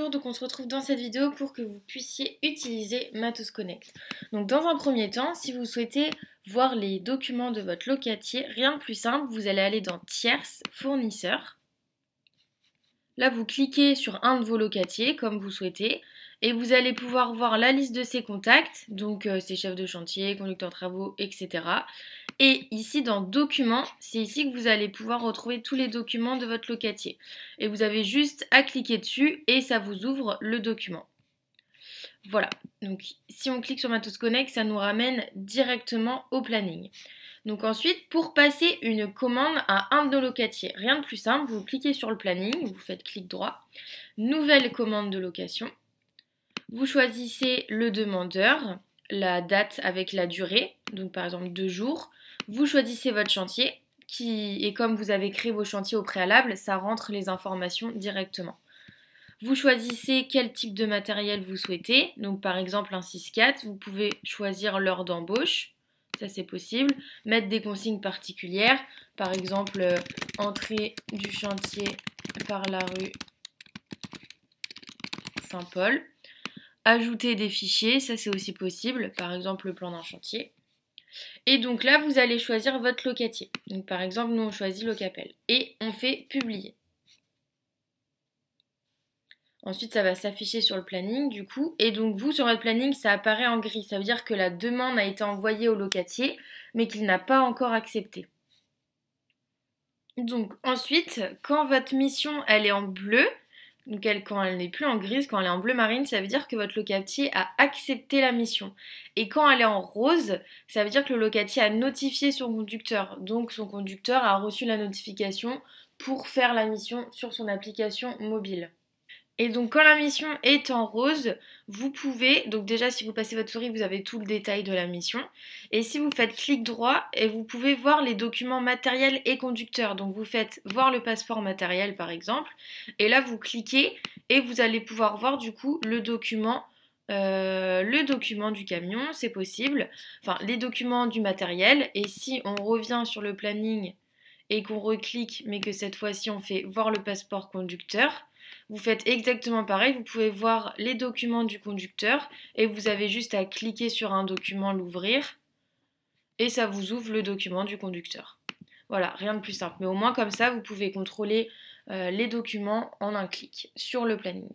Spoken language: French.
bonjour, donc on se retrouve dans cette vidéo pour que vous puissiez utiliser Matos Connect. Donc dans un premier temps, si vous souhaitez voir les documents de votre locatier, rien de plus simple, vous allez aller dans Tierces, Fournisseurs. Là, vous cliquez sur un de vos locatiers, comme vous souhaitez, et vous allez pouvoir voir la liste de ses contacts, donc ses chefs de chantier, conducteurs de travaux, etc. Et ici, dans Documents, c'est ici que vous allez pouvoir retrouver tous les documents de votre locatier. Et vous avez juste à cliquer dessus et ça vous ouvre le document. Voilà, donc si on clique sur Matos Connect, ça nous ramène directement au planning. Donc ensuite, pour passer une commande à un de nos locatiers, rien de plus simple, vous cliquez sur le planning, vous faites clic droit, nouvelle commande de location, vous choisissez le demandeur, la date avec la durée, donc par exemple 2 jours, vous choisissez votre chantier, et comme vous avez créé vos chantiers au préalable, ça rentre les informations directement. Vous choisissez quel type de matériel vous souhaitez, donc par exemple un 6x4, vous pouvez choisir l'heure d'embauche, ça c'est possible, mettre des consignes particulières, par exemple entrée du chantier par la rue Saint-Paul, ajouter des fichiers, ça c'est aussi possible, par exemple le plan d'un chantier. Et donc là vous allez choisir votre locatier, donc par exemple nous on choisit Locapel, et on fait publier. Ensuite, ça va s'afficher sur le planning du coup. Et donc vous, sur votre planning, ça apparaît en gris. Ça veut dire que la demande a été envoyée au locatier, mais qu'il n'a pas encore accepté. Donc ensuite, quand votre mission, elle est en bleu, donc quand elle n'est plus en grise, quand elle est en bleu marine, ça veut dire que votre locatier a accepté la mission. Et quand elle est en rose, ça veut dire que le locatier a notifié son conducteur. Donc son conducteur a reçu la notification pour faire la mission sur son application mobile. Et donc quand la mission est en rose, vous pouvez, donc déjà si vous passez votre souris, vous avez tout le détail de la mission. Et si vous faites clic droit, et vous pouvez voir les documents matériels et conducteurs. Donc vous faites voir le passeport matériel par exemple. Et là vous cliquez et vous allez pouvoir voir du coup le document du camion, c'est possible. Enfin les documents du matériel. Et si on revient sur le planning et qu'on reclique, mais que cette fois-ci on fait voir le passeport conducteur, vous faites exactement pareil, vous pouvez voir les documents du conducteur et vous avez juste à cliquer sur un document, l'ouvrir et ça vous ouvre le document du conducteur. Voilà, rien de plus simple. Mais au moins comme ça, vous pouvez contrôler les documents en un clic sur le planning.